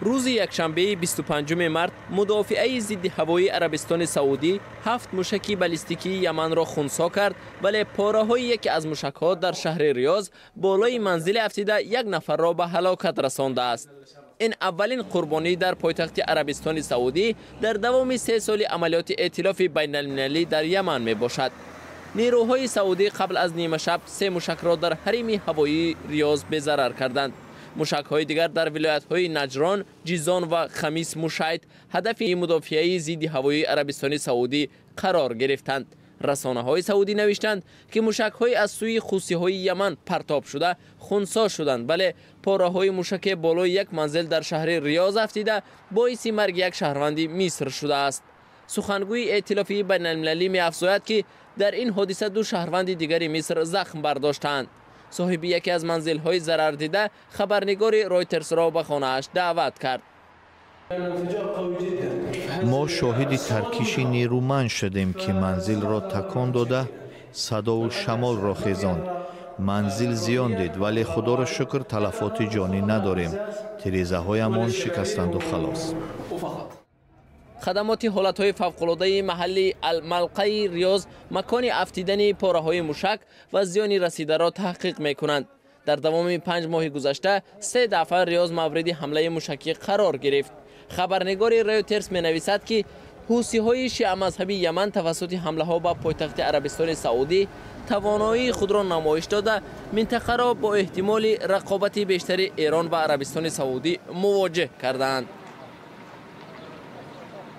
روز یکشنبه 25 مارس مدافعه ضد هوایی عربستان سعودی 7 موشک بالستیکی یمن را خنثی کرد، ولی پاره‌های یکی از موشک‌ها در شهر ریاض بالای منزل افتیده یک نفر را به هلاکت رسانده است. این اولین قربانی در پایتخت عربستان سعودی در دوام 3 سال عملیات ائتلاف بین المللی در یمن می باشد. نیروهای سعودی قبل از نیمه شب 3 موشک را در حریم هوایی ریاض به ضرر کردند. موشک‌های دیگر در ولایت‌های نجران، جیزان و خمیس مشهد هدف مدافعه ضد هوایی عربستان سعودی قرار گرفتند. رسانه‌های سعودی نوشتند که موشک‌های از سوی خوثی‌های یمن پرتاب شده خنثی شدند، ولی پاره‌های موشک بالای یک منزل در شهر ریاض افتیده باعث مرگ یک شهروند مصر شده است. سخنگوی ائتلاف بین المللی می‌افزاید که در این حادثه 2 شهروند دیگر مصر زخم برداشتند. صاحب یکی از منزل‌های ضرر دیده خبرنگار رایترز را به خانه‌اش دعوت کرد. ما شاهد ترکیش نیرومند شدیم که منزل را تکان داده صدا و شمال را خیزاند. منزل زیان دید، ولی خدا را شکر تلفات جانی نداریم. تریزه هایمان شکستند و خلاص. خدمات حالتهای فوق‌العاده محلی الملقا ریاض مکان افتیدن پاره‌های موشک و زیانی رسیده را تحقیق می‌کنند. در دوام 5 ماه گذشته 3 دفعه ریاض مورد حمله موشکی قرار گرفت. خبرنگار رایترز می‌نویسد که حوثی‌های شیعه مذهبی یمن توسط حمله‌ها به پایتخت عربستان سعودی توانایی خود را نمایش داده منطقه را با احتمال رقابت بیشتر ایران و عربستان سعودی مواجه کردند.